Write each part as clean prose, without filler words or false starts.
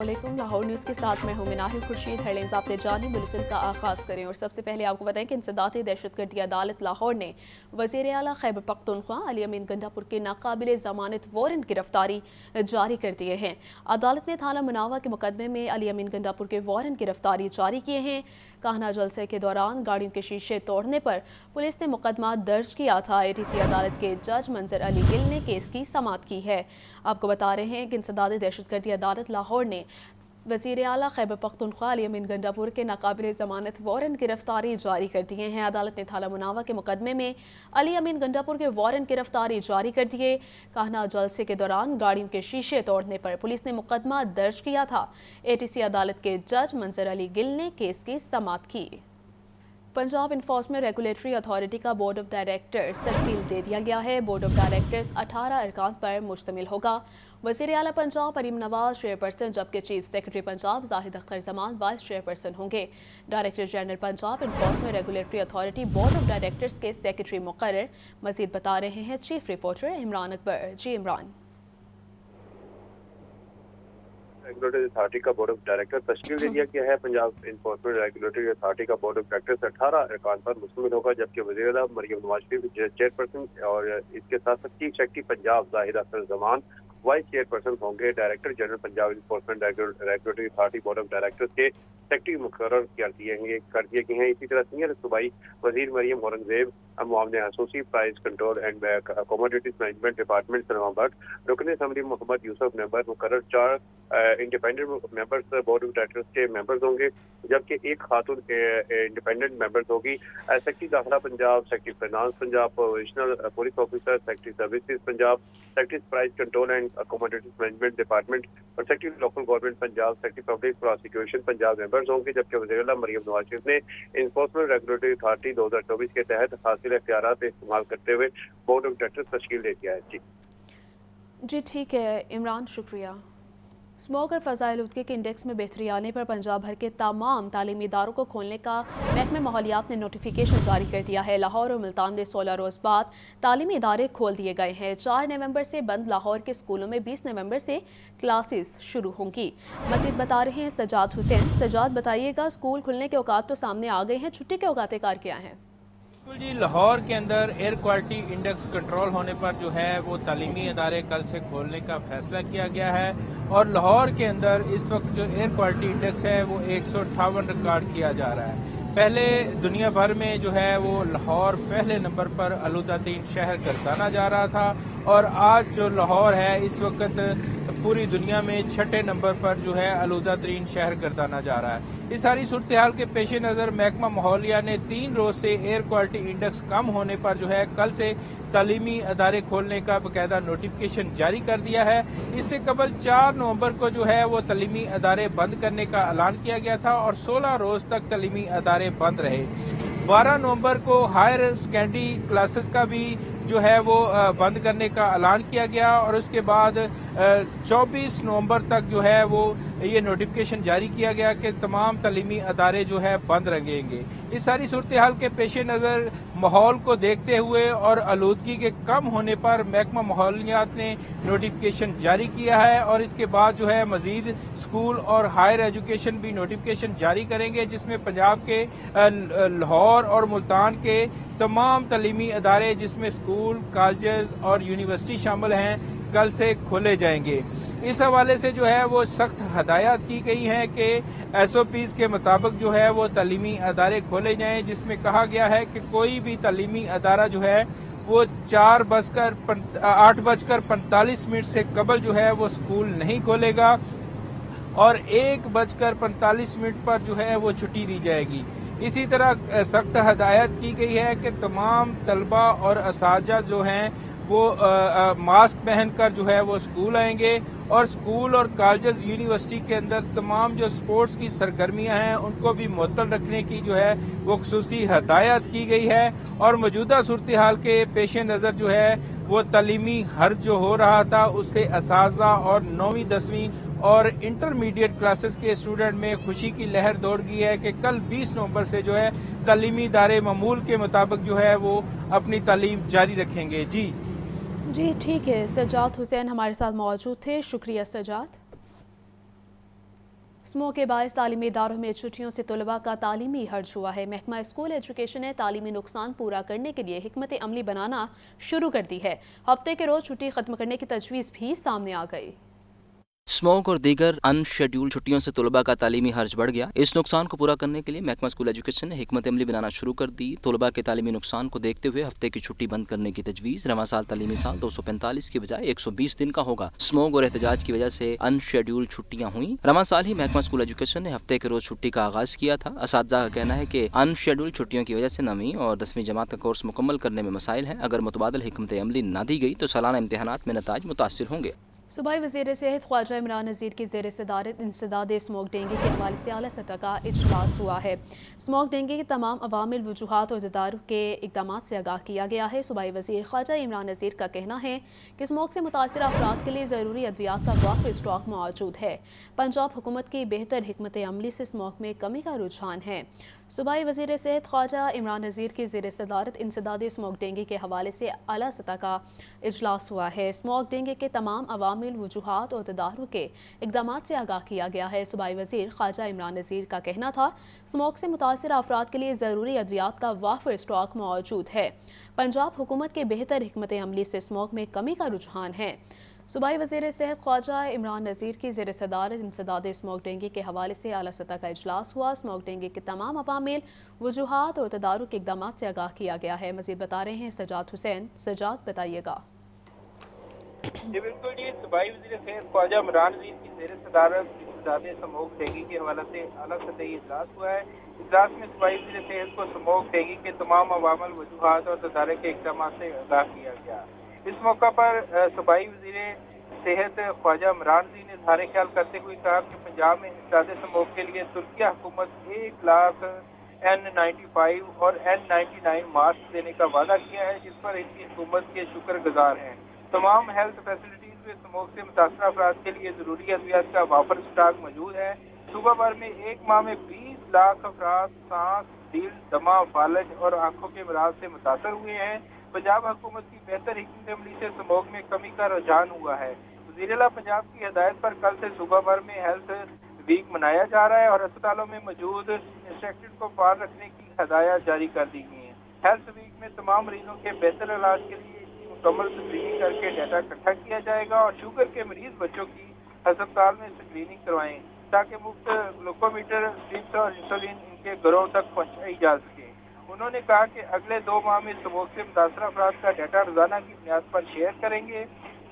वालेकुम। लाहौर न्यूज़ के साथ मैं हूं मिनाहिल खुर्शीद। हेडलाइंस आपने जानी, बुलेटिन का आगाज़ करें और सबसे पहले आपको बताएं कि इंसदाद दहशतगर्दी अदालत लाहौर ने वज़ीर आला खैबर पख्तूनख्वा अली अमीन गंडापुर के नाकाबिल ज़मानत वारंट गिरफ्तारी जारी कर दिए हैं। अदालत ने थाना मुनावा के मुकदमे में अली अमीन गंडापुर के वारंट गिरफ्तारी जारी किए हैं। कान्हा जलसे के दौरान गाड़ियों के शीशे तोड़ने पर पुलिस ने मुकदमा दर्ज किया था। एटीसी अदालत के जज मंजर अली गिल ने केस की समाअत की है। आपको बता रहे हैं कि इंसदाद दहशतगर्दी अदालत लाहौर ने वज़ीर आला खैबर पख्तूनख्वा अली अमीन गंडापुर के नाकाबिल ज़मानत वारंट गिरफ्तारी जारी कर दिए हैं। अदालत ने थाना मुनावा के मुकदमे में अली अमीन गंडापुर के वारंट गिरफ्तारी जारी कर दिए। कान्हा जलसे के दौरान गाड़ियों के शीशे तोड़ने पर पुलिस ने मुकदमा दर्ज किया था। एटीसी अदालत के जज मंजर अली गिल ने केस की समाअत की। पंजाब इन्फोर्समेंट रेगुलेटरी अथॉरिटी का बोर्ड ऑफ डायरेक्टर्स तश्कील दे दिया गया है। बोर्ड ऑफ डायरेक्टर्स 18 अरकान पर मुश्तमिल होगा। वज़ीर आला पंजाब करीम नवाज चेयरपर्सन, जबकि chief secretary Punjab Zahid Akhtar Zaman vice chairperson होंगे। Director general Punjab enforcement regulatory authority board of directors के सेक्रेटरी मुकर्रर। मजीद बता रहे हैं चीफ रिपोर्टर इमरान अकबर। जी इमरान। रेगुलेटरी अथॉरिटी का बोर्ड ऑफ डायरेक्टर तश्कील दे दिया गया है। पंजाब इन्फोर्समेंट रेगुलेटरी अथॉरिटी का बोर्ड ऑफ डायरेक्टर्स 18 अरकान पर मुश्तमिल होगा, जबकि वज़ीर आला मरियम नवाज शरीफ चेयरपर्सन और इसके साथ साथ chief secretary Punjab Zahid Akhtar Zaman vice chairperson होंगे। Director general Punjab enforcement regulatory authority board of directors के सेक्रेटरी मुकर्रर कर दिए गए हैं। इसी तरह सीनियर सूबाई वजीर मरियम औरंगजेब, मामले खसूसी price control and commodities management department Salma Bhatt, रुकन असम्बली मोहम्मद यूसुफ मेंबर मुकर्रर। 4 independent members board of directors के मेंबर्स होंगे, जबकि एक खातून इंडिपेंडेंट मेंबर्स होगी। सेक्रेटरी दाखिला Punjab, secretary finance Punjab, provisional police officer, secretary services Punjab, secretary price control and commodities management department और secretary local government Punjab, secretary public prosecution Punjab members होंगे। जबकि वज़ीर आला मरियम नवाज शरीफ ने इन्फोर्समेंट रेगुलेटरी अथॉरिटी 2024 के तहत हासिल इख्तियारात इस्तेमाल करते हुए बोर्ड ऑफ डायरेक्टर्स तश्कील दे दिया है। जी ठीक है इमरान, शुक्रिया। स्मोक और फ़ज़ाइल-ए-आलूदगी के इंडेक्स में बेहतरी आने पर पंजाब भर के तमाम तालीमी इदारों को खोलने का महकमे माहौलियात ने नोटिफिकेशन जारी कर दिया है। लाहौर और मुल्तान में 16 रोज़ बाद तालीमी इदारे खोल दिए गए हैं। 4 नवंबर से बंद लाहौर के स्कूलों में 20 नवंबर से क्लासेस शुरू होंगी। मज़ीद बता रहे हैं सजाद हुसैन। सजाद बताइएगा, स्कूल खुलने के औकात तो सामने आ गए हैं, छुट्टी के औकात कार क्या हैं? बिल्कुल जी, लाहौर के अंदर एयर क्वालिटी इंडेक्स कंट्रोल होने पर जो है वो तालीमी इदारे कल से खोलने का फैसला किया गया है और लाहौर के अंदर इस वक्त जो एयर क्वालिटी इंडेक्स है वो 158 रिकॉर्ड किया जा रहा है। पहले दुनिया भर में जो है वो लाहौर पहले नंबर पर आलूदातीन शहर गर्दाना जा रहा था और आज जो लाहौर है इस वक्त पूरी दुनिया में 6ठे नंबर पर जो है आलूदा तरीन शहर गर्दाना जा रहा है। इस सारी सूरत हाल के पेश नज़र महकमा माहौलिया ने 3 रोज से एयर क्वालिटी इंडेक्स कम होने पर जो है कल से तालीमी अदारे खोलने का बाकायदा नोटिफिकेशन जारी कर दिया है। इससे कबल 4 नवंबर को जो है वो तालीमी अदारे बंद करने का ऐलान किया गया था और 16 रोज तक तालीमी अदारे बंद रहे। 12 नवंबर को हायर सेकेंडरी क्लासेस का भी जो है वो बंद करने का ऐलान किया गया और उसके बाद 24 नवंबर तक जो है वो ये नोटिफिकेशन जारी किया गया कि तमाम तालीमी अदारे जो है बंद रहेंगे। इस सारी सूरत हाल के पेश नज़र माहौल को देखते हुए और आलूदगी के कम होने पर महकमा माहौलियात ने नोटिफिकेशन जारी किया है और इसके बाद जो है मजीद स्कूल और हायर एजुकेशन भी नोटिफिकेशन जारी करेंगे, जिसमें पंजाब के लाहौर और मुल्तान के तमाम तालीमी अदारे जिसमें स्कूल, कॉलेजेस और यूनिवर्सिटी शामिल हैं कल से खोले जाएंगे। इस हवाले से जो है वो सख्त हदायत की गई हैं कि SOPs के मुताबिक जो है वो तालीमी अदारे खोले जाएं, जिसमें कहा गया है कि कोई भी तालीमी अदारा जो है वो 8:45 से कबल जो है वो स्कूल नहीं खोलेगा और 1:45 पर जो है वो छुट्टी दी जाएगी। इसी तरह सख्त हदायत की गई है कि तमाम तलबा और असातिज़ा जो हैं वो मास्क पहनकर जो है वो स्कूल आएंगे और स्कूल और कॉलेजेस यूनिवर्सिटी के अंदर तमाम जो स्पोर्ट्स की सरगर्मियां हैं उनको भी मुअत्तल रखने की जो है वो खुसूसी हदायत की गई है और मौजूदा सूरत हाल के पेश नज़र जो है वो तालीमी हर्ज जो हो रहा था उससे असातिज़ा और 9वीं 10वीं और इंटरमीडिएट क्लासेस के स्टूडेंट में खुशी की लहर दौड़ गई है कि कल 20 नवंबर से जो है तालीमी इदारे मामूल के मुताबिक जो है वो अपनी तालीम जारी रखेंगे। जी ठीक है, सजाद हुसैन हमारे साथ मौजूद थे, शुक्रिया सजाद। स्मोक के बायस तालीमी इदारों में छुट्टियों से तलबा का तालीमी हर्ज हुआ है। महकमा स्कूल एजुकेशन ने तालीमी नुकसान पूरा करने के लिए हिकमत अमली बनाना शुरू कर दी है। हफ्ते के रोज छुट्टी खत्म करने की तजवीज़ भी सामने आ गई। स्मोक और दीगर अनशेड्यूल्ड छुट्टियों से तलबा का तालीमी हर्ज बढ़ गया। इस नुकसान को पूरा करने के लिए महकमा स्कूल एजुकेशन ने हिकमत अमली बनाना शुरू कर दी। तलबा के तालीमी नुकसान को देखते हुए हफ्ते की छुट्टी बंद करने की तजवीज़। रवां साल तालीमी साल 245 की बजाय 120 दिन का होगा। स्मोक और एहतजाज की वजह से अनशेड्यूल्ड छुट्टियां हुई। रवां साल ही महकमा स्कूल एजुकेशन ने हफ्ते के रोज छुट्टी का आगाज किया था। असातिज़ा का कहना है कि अनशेड्यूल्ड छुट्टियों की वजह से 9वीं और 10वीं जमात का कोर्स मुकम्मल करने में मसाइल हैं। अगर मुतबादल हिकमत अमली ना दी गई तो सालाना इम्तहानात में नताइज मुतासिर होंगे। सूबाई वज़ीर सेहत ख्वाजा इमरान नज़ीर की ज़ेर सदारत इंसदाद स्मोक डेंगू के हवाले से आला सतह का इजलास हुआ है। स्मोक डेंगू के तमाम अवामिल, वजूहात और तदारुक के इक़दामात से आगाह किया गया है। सूबाई वज़ीर ख्वाजा इमरान नज़ीर का कहना है कि स्मोक से मुतासर अफराद के लिए ज़रूरी अद्वियात का वाफ़िर स्टॉक मौजूद है। पंजाब हुकूमत की बेहतर हिकमत अमली से स्मोक में कमी का रुझान है। सूबाई वज़ीर सेहत ख्वाजा इमरान नज़ीर की ज़ेर सदारत इंसदाद स्मोक डेंगू के हवाले से आला सतह का इजलास हुआ है। स्मोक डेंगू के तमाम अवामिल, वजूहात और तदारुक के इक़दामात से आगाह किया गया है। सूबाई वज़ीर ख्वाजा इमरान नज़ीर का कहना था, स्मोक से मुतासर अफराद के लिए ज़रूरी अद्वियात का वाफ़िर स्टॉक मौजूद है। पंजाब हुकूमत के बेहतर हिकमत अमली से स्मोक में कमी का रुझान है। सूबाई वज़ीर सेहत ख्वाजा इमरान नज़ीर की ज़ेर सदारत इंसदाद स्मोक डेंगू के हवाले से आला सतह का इजलास हुआ। स्मोक डेंगू के तमाम अवामिल, वजूहात और तदारुक के इक़दामात से आगाह किया गया है। मज़ीद बता रहे हैं सजाद हुसैन। सजाद, बताइएगा। जी बिल्कुल जी, सूबाई वज़ीर सेहत ख्वाजा इमरान नज़ीर की ज़ेर सदारत इंसदाद स्मोक डेंगू के हवाले से आला सतही इजलास हुआ है। इजलास में सूबाई वज़ीर सेहत को स्मोक डेंगू के तमाम अवामिल, वजूहात और तदारुक के इक़दामात से आगाह किया गया। इस मौका पर सूबाई वज़ीर सेहत ख्वाजा इमरान नज़ीर ने इज़हार ख्याल करते हुए कहा कि पंजाब में इंसदाद स्मोक के लिए तुर्किया हुकूमत 1 लाख N95 और N99 मास्क देने का वादा किया है, जिस पर इनकी हुकूमत के शुक्रगुजार हैं। तमाम हेल्थ फैसिलिटीज में स्मोक से मुतासर अफराद के लिए ज़रूरी अद्वियात का वाफर स्टॉक मौजूद है। सूबा भर में एक माह में 20 लाख अफराद सांस, दिल, दमा, फालज और आंखों के अमराज से मुतासर हुए हैं। पंजाब हुकूमत की बेहतर हिकमत अमली से स्मोक में कमी का रुझान हुआ है। वज़ीर-ए-आला पंजाब की हिदायत पर कल से सूबा भर में हेल्थ वीक मनाया जा रहा है और अस्पतालों में मौजूद इंस्ट्रक्टेड को फाल रखने की हदायत जारी कर दी गई हैं। हेल्थ वीक में तमाम मरीजों के बेहतर इलाज के लिए मुकम्मल स्क्रीनिंग करके डाटा इकट्ठा किया जाएगा और शुगर के मरीज बच्चों की अस्पताल में स्क्रीनिंग करवाएं ताकि मुफ्त ग्लूकोमीटर, स्ट्रिप्स और इंसुलिन इनके घरों तक पहुँचाई जा सके। उन्होंने कहा कि अगले 2 माह में स्मोक से मुतासर अफराद का डाटा रोजाना की बुनियाद पर शेयर करेंगे।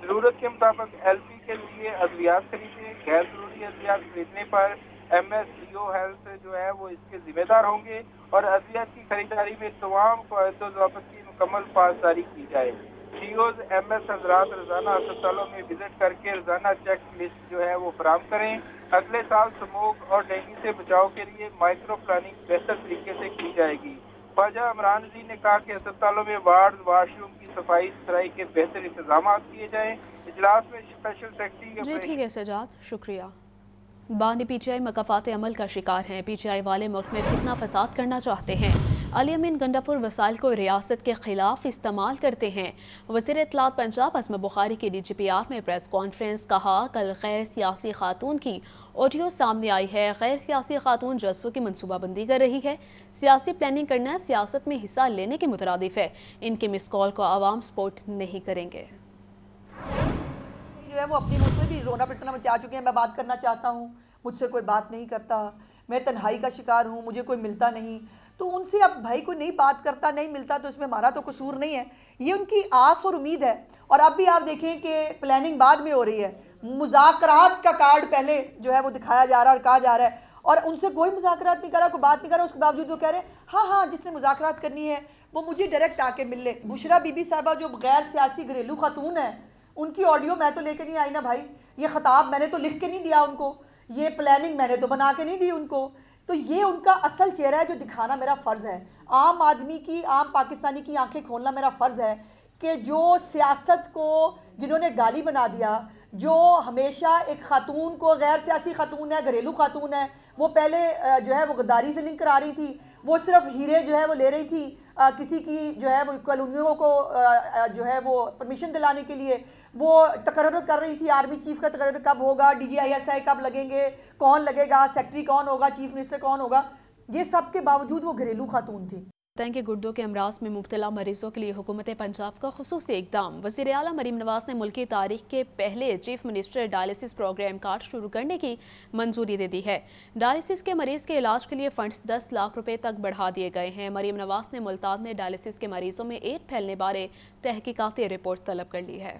जरूरत के मुताबिक LP के लिए अद्वियात खरीदें। गैर जरूरी अद्वियात खरीदने पर MSDO हेल्थ जो है वो इसके जिम्मेदार होंगे और अद्वियात की खरीदारी में तमाम कायदों ज़ाब्त की मुकम्मल पासदारी की जाए। CEOs MS हजरात रोजाना अस्पतालों में विजिट करके रोजाना चेक लिस्ट जो है वो फराहम करें। अगले साल स्मोक और डेंगू से बचाव के लिए माइक्रो प्लानिंग बेहतर तरीके से की जाएगी। ख्वाजा इमरान नज़ीर ने कहा कि अस्पतालों में वार्ड, वाशरूम की सफाई सुथराई के बेहतर इंतजाम किए जाएं। इजलास में स्पेशल सेक्रेटरी जी ठीक है सजाद, शुक्रिया। बानी PTI मकाफात अमल का शिकार हैं। PTI वाले मुल्क में फितना फसाद करना चाहते हैं। अली अमीन गंडापुर वसाइल को रियासत के खिलाफ इस्तेमाल करते हैं। वज़ीर इत्तलात पंजाब असमा बुखारी की DGPR में प्रेस कॉन्फ्रेंस कहा, कल गैर सियासी खातून की ऑडियो सामने आई है। गैर सियासी खातून जलसों की मनसूबाबंदी कर रही है। सियासी प्लानिंग करना सियासत में हिस्सा लेने के मुतरादिफ है। इनके मिस कॉल को आवाम सपोर्ट नहीं करेंगे। जो है वो अपनी मुझ में भी रोना पिटना मचा चुके हैं। मैं बात करना चाहता हूँ, मुझसे कोई बात नहीं करता, मैं तन्हाई का शिकार हूँ, मुझे कोई मिलता नहीं। तो उनसे अब भाई कोई नहीं बात करता, नहीं मिलता तो इसमें हमारा तो कसूर नहीं है। ये उनकी आस और उम्मीद है। और अब भी आप देखें कि प्लानिंग बाद में हो रही है। मुज़ाकरात का कार्ड पहले जो है वो दिखाया जा रहा है और कहा जा रहा है, और उनसे कोई मुज़ाकरात नहीं करा, कोई बात नहीं करा। उसके बावजूद वो कह रहे हैं हाँ हाँ जिसने मुज़ाकरात करनी है वो मुझे डायरेक्ट आके मिल ले। बुशरा बीबी साहबा जो गैर सियासी घरेलू खातून है, उनकी ऑडियो मैं तो लेके नहीं आई ना भाई। ये खिताब मैंने तो लिख के नहीं दिया उनको, ये प्लानिंग मैंने तो बना के नहीं दी उनको। तो ये उनका असल चेहरा है जो दिखाना मेरा फ़र्ज़ है। आम आदमी की, आम पाकिस्तानी की आंखें खोलना मेरा फ़र्ज़ है कि जो सियासत को जिन्होंने गाली बना दिया, जो हमेशा एक खातून को, गैर सियासी खातून है, घरेलू खातून है, वो पहले जो है वो गद्दारी से लिंक करा रही थी, वो सिर्फ हीरे जो है वो ले रही थी किसी की जो है वो कॉलोनियों को जो है वो परमिशन दिलाने के लिए, وہ تقرر کر رہی تھی آرمی چیف کا تقرر کب ہوگا, DGISI کب لگیں گے, کون لگے گا, سیکٹری کون ہوگا, چیف منسٹر کون ہوگا, یہ سب کے باوجود وہ گھریلو خاتون تھی. کہ گردوں کے امراض میں مبتلا مریضوں کے لیے حکومت پنجاب کا خصوصی اقدام. وزیر اعلیٰ مریم نواز نے ملکی تاریخ کے پہلے chief minister dialysis programme card شروع کرنے کی منظوری دے دی ہے. ڈائلسس کے مریض کے علاج کے لیے فنڈز 10 لاکھ روپے تک بڑھا دیے گئے ہیں. مریم نواز نے ملتان میں ڈائلسس کے مریضوں میں ایڈز پھیلنے بارے تحقیقاتی رپورٹ طلب کر لی ہے.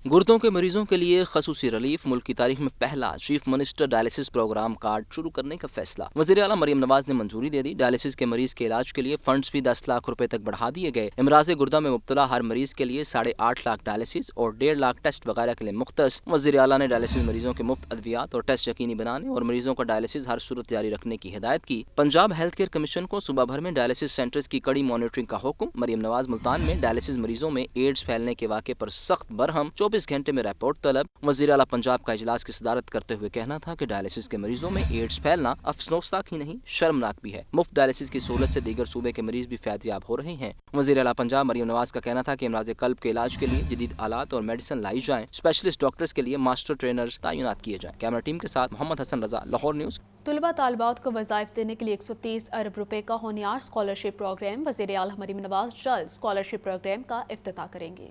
گردوں کے مریضوں کے لیے خصوصی ریلیف. ملک کی تاریخ میں پہلا chief minister dialysis programme card شروع کرنے کا فیصلہ. وزیر اعلیٰ مریم نواز نے منظوری دے دی. ڈائلسس کے مریض کے علاج کے لیے فنڈز بھی 10 لاکھ روپے تک بڑھا دیے گئے. امراض گردہ میں مبتلا ہر مریض کے لیے 8.5 لاکھ ڈائلسس اور 1.5 لاکھ ٹیسٹ وغیرہ کے لیے مختص. وزیر اعلیٰ نے ڈائلسس مریضوں کے مفت ادویات اور ٹیسٹ یقینی بنانے اور مریضوں کا ڈائلسس ہر صورت جاری رکھنے کی ہدایت کی. پنجاب ہیلتھ کیئر کمیشن کو صوبہ بھر میں ڈائلسس سینٹرز کی کڑی مانیٹرنگ کا حکم. مریم نواز ملتان میں ڈائلسس مریضوں میں ایڈز پھیلنے کے واقعے پر سخت برہم. 24 گھنٹے میں رپورٹ طلب. وزیر اعلیٰ پنجاب کا اجلاس کی صدارت کرتے ہوئے کہنا تھا کہ ڈائلسس کے مریضوں میں ایڈز پھیلنا افسوسناک ہی نہیں شرمناک بھی ہے. مفت ڈائلسس کی سہولت سے دیگر صوبے کے مریض بھی فیض یاب ہو رہے ہیں. وزیر اعلیٰ پنجاب مریم نواز کا کہنا تھا کہ امراض قلب کے علاج کے لیے جدید آلات اور میڈیسن لائی جائیں. اسپیشلسٹ ڈاکٹرز کے لیے ماسٹر ٹرینرز تعینات کیے جائیں. کیمرہ ٹیم کے ساتھ محمد حسن رضا, لاہور نیوز. طلبہ طالبات کو وظائف دینے کے لیے 130 ارب روپے کا ہونہار اسکالرشپ پروگرام. وزیر اعلیٰ مریم نواز جلد اسکالرشپ پروگرام کا افتتاح کریں گے.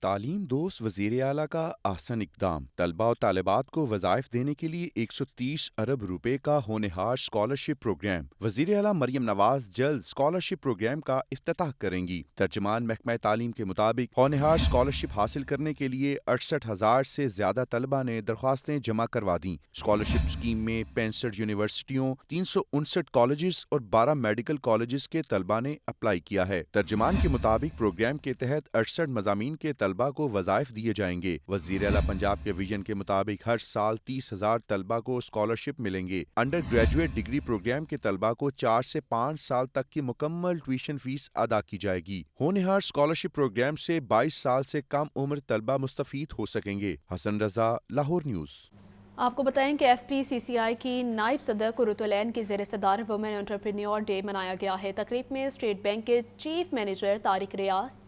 تعلیم دوست وزیر اعلیٰ کا احسن اقدام. طلباء و طالبات کو وظائف دینے کے لیے 130 ارب روپے کا ہونہار اسکالرشپ پروگرام. وزیر اعلیٰ مریم نواز جلد اسکالرشپ پروگرام کا افتتاح کریں گی. ترجمان محکمہ تعلیم کے مطابق ہونہار اسکالرشپ حاصل کرنے کے لیے 68,000 سے زیادہ طلباء نے درخواستیں جمع کروا دیں. اسکالرشپ اسکیم میں 65 یونیورسٹیوں, 359 کالجز اور 12 میڈیکل کالجز کے طلباء نے اپلائی کیا ہے. ترجمان کے مطابق پروگرام کے تحت 68 مضامین کے طلباء کو وظائف دیے جائیں گے. وزیر اعلیٰ پنجاب کے ویژن کے مطابق ہر سال 30,000 طلباء کو اسکالرشپ ملیں گے. انڈر گریجویٹ ڈگری پروگرام کے طلباء کو 4 سے 5 سال تک کی مکمل ٹیوشن فیس ادا کی جائے گی. ہونہار اسکالرشپ پروگرام سے 22 سال سے کم عمر طلباء مستفید ہو سکیں گے. حسن رضا, لاہور نیوز. آپ کو بتائیں کہ FPCCI کی نائب صدر قرۃ العین کی زیر صدارت وومن انٹرپرینیور ڈے منایا گیا ہے. تقریب میں اسٹیٹ بینک کے چیف مینیجر طارق ریاض,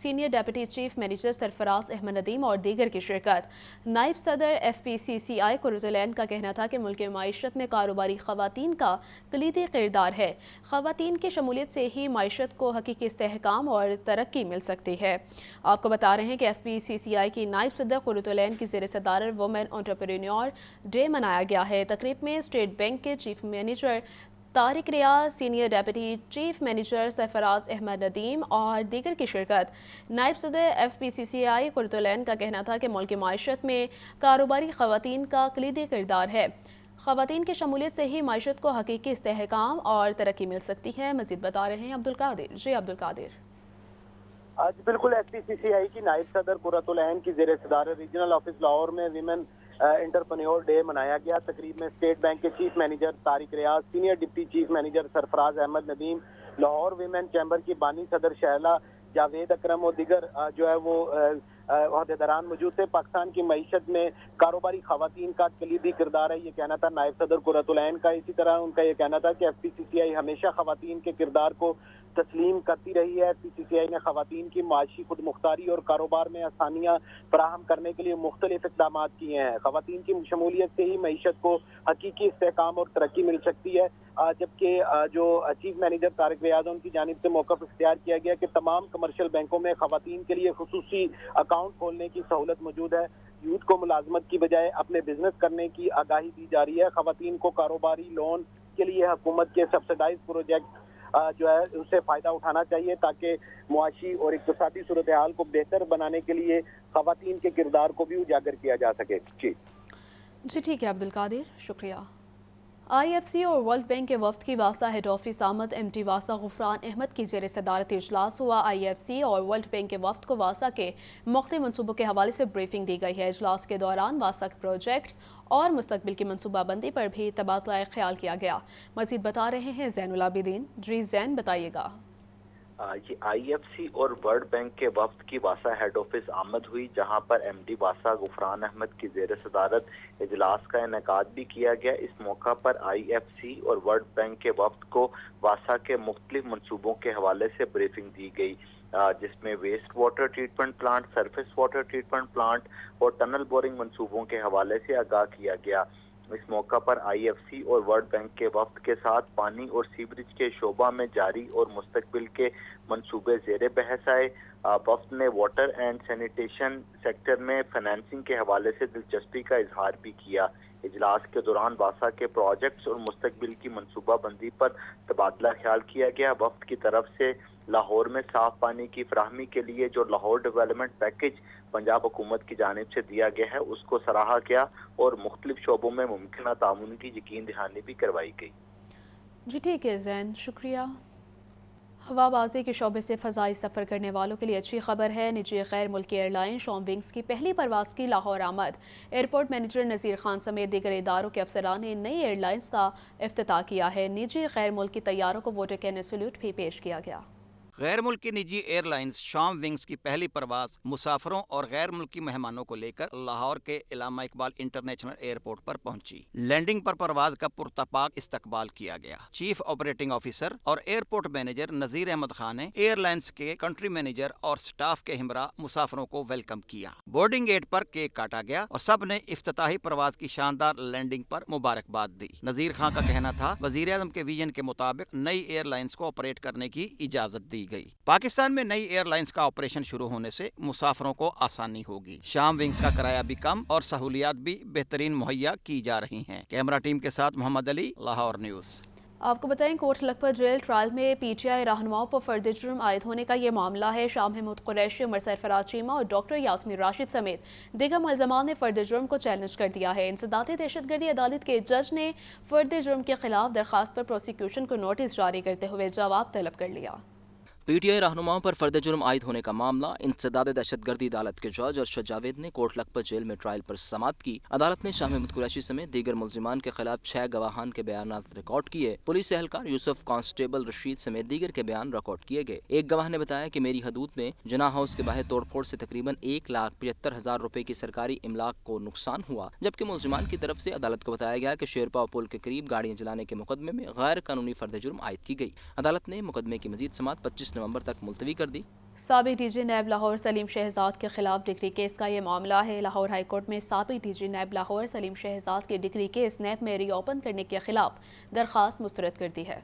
سینئر ڈپٹی چیف مینیجر سرفراز احمد ندیم اور دیگر کی شرکت. نائب صدر FPCCI قرۃ العین کا کہنا تھا کہ ملک معیشت میں کاروباری خواتین کا کلیدی کردار ہے. خواتین کی شمولیت سے ہی معیشت کو حقیقی استحکام اور ترقی مل سکتی ہے. آپ کو بتا رہے ہیں کہ FPCCI کی نائب صدر قرۃ العین کی زیر صدارت وومن انٹرپرینیور ڈے منایا گیا ہے. تقریب میں اسٹیٹ بینک کے چیف مینیجر طارق ریاض, سینئر ڈپٹی چیف مینیجر سرفراز احمد ندیم اور دیگر کی شرکت. نائب صدر FPCCI قرۃ العین کا کہنا تھا کہ ملک معیشت میں کاروباری خواتین کا کلیدی کردار ہے. خواتین کی شمولیت سے ہی معیشت کو حقیقی استحکام اور ترقی مل سکتی ہے. مزید بتا رہے ہیں عبدالقادر. جی عبدالقادر. آج بالکل FPCCI کی نائب صدر قرۃ العین کی زیر صدارت ریجنل آفس لاہور میں ویمن انٹرپرینیور ڈے منایا گیا. تقریب میں اسٹیٹ بینک کے چیف مینیجر طارق ریاض, سینئر ڈپٹی چیف مینیجر سرفراز احمد ندیم, لاہور ویمن چیمبر کی بانی صدر شہلا, جاوید اکرم اور دیگر جو ہے وہ عہدیداران موجود تھے. پاکستان کی معیشت میں کاروباری خواتین کا کلیدی کردار ہے, یہ کہنا تھا نائب صدر قرۃ العین کا. اسی طرح ان کا یہ کہنا تھا کہ FPCCI ہمیشہ خواتین کے کردار کو تسلیم کرتی رہی ہے. FPCCI نے خواتین کی معاشی خود مختاری اور کاروبار میں آسانیاں فراہم کرنے کے لیے مختلف اقدامات کیے ہیں. خواتین کی شمولیت سے ہی معیشت کو حقیقی استحکام اور ترقی مل سکتی ہے. جبکہ جو چیف مینیجر طارق ریاض ان کی جانب سے موقف اختیار کیا گیا کہ تمام کمرشل بینکوں میں خواتین کے لیے خصوصی اکاؤنٹ کھولنے کی سہولت موجود ہے. یوتھ کو ملازمت کی بجائے اپنے بزنس کرنے کی آگاہی دی جا رہی ہے. خواتین کو کاروباری لون کے لیے حکومت کے سبسڈائز پروجیکٹ جو ہے اس سے فائدہ اٹھانا چاہیے تاکہ معاشی اور اقتصادی صورتحال کو بہتر بنانے کے لیے خواتین کے کردار کو بھی اجاگر کیا جا سکے. جی ٹھیک ہے عبدالقادر, شکریہ. IFC اور ورلڈ بینک کے وفد کی واسطہ ہیڈ آفس آمد MD واسطہ غفران احمد کی زیر صدارت اجلاس ہوا. IFC اور ورلڈ بینک کے وفد کو واسطہ کے مختلف منصوبوں کے حوالے سے بریفنگ دی گئی ہے. اجلاس کے دوران واسطہ کے پروجیکٹس اور مستقبل کی منصوبہ بندی پر بھی تبادلہ خیال کیا گیا. مزید بتا رہے ہیں زین العابدین. جی زین, بتائیے گا. IFC اور ورلڈ بینک کے وفد کی واسطہ ہیڈ آفس آمد ہوئی, جہاں پر MD واسطہ غفران احمد کی زیر صدارت اجلاس کا انعقاد بھی کیا گیا. اس موقع پر IFC اور ورلڈ بینک کے وفد کو واسطہ کے مختلف منصوبوں کے حوالے سے بریفنگ دی گئی. जिसमें waste water treatment plant, surface water treatment plant और टनल बोरिंग मंसूबों के हवाले से आगाह किया गया। इस मौका पर IFC और वर्ल्ड बैंक के वफ्द के साथ पानी और सीवरेज के शोबा में जारी और मुस्तकबिल के मंसूबे ज़ेरे बहस आए। वफ्द ने वाटर एंड सैनिटेशन सेक्टर में फाइनेंसिंग के हवाले से दिलचस्पी का इजहार भी किया। इजलास के दौरान वासा के प्रोजेक्ट्स और मुस्तकबिल की मनसूबा बंदी पर तबादला ख्याल किया गया। वफ्द की तरफ से लाहौर में साफ पानी की फराहमी के लिए जो लाहौर डेवलपमेंट पैकेज पंजाब हुकूमत की जानिब से दिया गया है उसको सराहा गया और मुख्तलिफ शोबों में मुमकिन ताउन की यकीन दहानी भी करवाई गई। जी ठीक है ज़ैन, शुक्रिया। हवाबाजी के शोबे से फ़ज़ाई सफ़र करने वालों के लिए अच्छी खबर है। निजी गैर मुल्की एयरलाइन शॉम विंग्स की पहली परवाज़ की लाहौर आमद। एयरपोर्ट मैनेजर नज़ीर खान समेत दीगर इदारों के अफसरान ने नई एयरलाइंस का इफ्तिताह किया है। निजी गैर मुल्की तैयारों को वोटर कैन सल्यूट भी पेश किया गया। गैर मुल्की निजी एयरलाइंस शॉम विंग्स की पहली परवाज मुसाफरों और गैर मुल्की मेहमानों को लेकर लाहौर के इलामा इकबाल इंटरनेशनल एयरपोर्ट पर पहुंची। लैंडिंग पर परवाज का पुरतपाक इस्तकबाल किया गया। चीफ ऑपरेटिंग ऑफिसर और एयरपोर्ट मैनेजर नजीर अहमद खान ने एयरलाइंस के कंट्री मैनेजर और स्टाफ के हमरा मुसाफरों को वेलकम किया। बोर्डिंग गेट पर केक काटा गया और सब ने इफ्तिताही परवाज की शानदार लैंडिंग पर मुबारकबाद दी। नजीर खान का कहना था वजीर आज़म के विजन के मुताबिक नई एयरलाइंस को ऑपरेट करने की इजाजत दी गई। पाकिस्तान में नई एयरलाइंस का ऑपरेशन शुरू होने से मुसाफरों को आसानी होगी। शाम विंग्स का किराया भी कम और सहूलियात भी बेहतरीन मुहैया की जा रही हैं। कैमरा टीम के साथ मोहम्मद अली, लाहौर न्यूज़। आपको बताएं कोट लखपत जेल ट्रायल में PTI रहनुमाओं पर फर्द जुर्म आयद होने का ये मामला है। शाह महमूद कुरैशी, उमर सरफराज चीमा और डॉक्टर यास्मीन राशिद समेत दीगर मुल्ज़मान ने फर्द जुर्म को चैलेंज कर दिया है। इंसदाती दहशतगर्दी अदालत के जज ने फर्द जुर्म के खिलाफ दरखास्त पर प्रोसिक्यूशन को नोटिस जारी करते हुए जवाब तलब कर लिया। PTI रहनुमाओं पर फर्द जुर्म आयद होने का मामला इंसदाद दहशतगर्दी अदालत के जज अरशद जावेद ने कोट लखपत जेल में ट्रायल पर समाअत की। अदालत ने शाह महमूद कुरैशी समेत दीगर मुल्ज़िमान के खिलाफ 6 गवाहान के बयान रिकॉर्ड किए। पुलिस एहलकार यूसुफ, कांस्टेबल रशीद समेत दीगर के बयान रिकॉर्ड किए गए। एक गवाह ने बताया कि मेरी हदूद में जना हाउस के बाहर तोड़फोड़ से तकरीबन 1,75,000 रुपए की सरकारी इमलाक को नुकसान हुआ, जबकि मुल्ज़िमान की तरफ से अदालत को बताया गया कि शेरपाव पुल के करीब गाड़ियां जलाने के मुकदमे में गैर कानूनी फर्द जुर्म आयद की गई। अदालत ने मुकदमे की मजीद समाअत 25 नवंबर तक मुलतवी कर दी। साबिक DG नैब लाहौर सलीम शहजाद के खिलाफ डिग्री केस का ये मामला है। लाहौर हाईकोर्ट में साबिक DG नैब लाहौर सलीम शहजाद के डिग्री केस नैब में रीओपन करने के खिलाफ दरखास्त मुस्तरद कर दी है।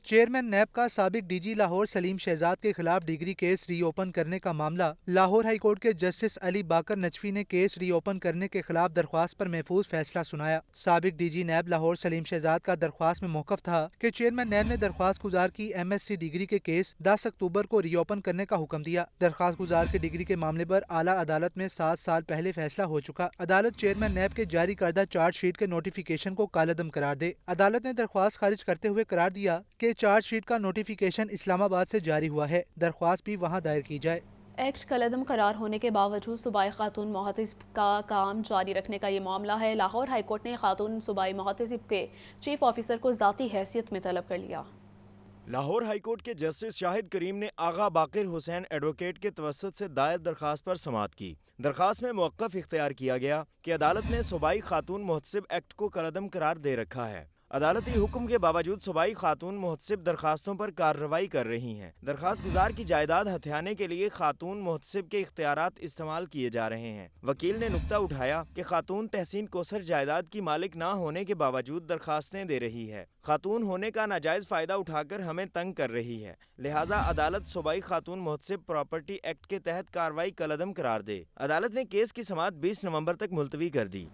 चेयरमैन नैब का साबिक DG लाहौर सलीम शहजाद के खिलाफ डिग्री केस रीओपन करने का मामला लाहौर हाईकोर्ट के जस्टिस अली बाकर नजफी ने केस रीओपन करने के खिलाफ दरख्वास्त पर महफूज फैसला सुनाया। साबिक DG नैब लाहौर सलीम शहजाद का दरख्वास्त में मौकफ था कि चेयरमैन नैब ने दरख्वास्त गुजार की MSc डिग्री के केस 10 अक्टूबर को रीओपन करने का हुक्म दिया। दरख्वास्त गुजार की डिग्री के मामले पर आला अदालत में 7 साल पहले फैसला हो चुका। अदालत चेयरमैन नैब के जारी करदा चार्जशीट के नोटिफिकेशन को कालअदम करार दे। अदालत ने दरख्वास्त खारिज करते हुए करार दिया कि चार्जशीट का नोटिफिकेशन इस्लामाबाद से जारी हुआ है, दरख्वास्त भी वहां दायर की जाए। एक्ट कलअदम करार होने के बावजूद सूबाई खातून मुहतसिब का काम जारी रखने का ये मामला है। लाहौर हाईकोर्ट ने खातून सूबाई मुहतसिब के चीफ ऑफिसर को ज़ाती हैसियत में तलब कर लिया। लाहौर हाईकोर्ट के जस्टिस शाहिद करीम ने आगा बाकिर हुसैन एडवोकेट के तवसत से दायर दरखास्त पर समाअत की। दरखास्त में मौक़िफ़ इख्तियार किया गया कि अदालत ने सूबाई खातून मुहतसिब एक्ट को कलअदम करार दे रखा है। अदालती हुक्म के बावजूद सूबाई खातून मुहतसिब दरखास्तों पर कार्रवाई कर रही हैं। दरखास्त गुजार की जायदाद हथियाने के लिए खातून मुहतसिब के इख्तियारात इस्तेमाल किए जा रहे हैं। वकील ने नुक्ता उठाया कि खातून तहसीन कोसर जायदाद की मालिक ना होने के बावजूद दरखास्तें दे रही है, खातून होने का नाजायज फ़ायदा उठाकर हमें तंग कर रही है, लिहाजा अदालत सूबाई खातून मुहतसिब प्रॉपर्टी एक्ट के तहत कार्रवाई कलअदम करार दे। अदालत ने केस की समाअत 20 नवंबर तक मुलतवी कर दी।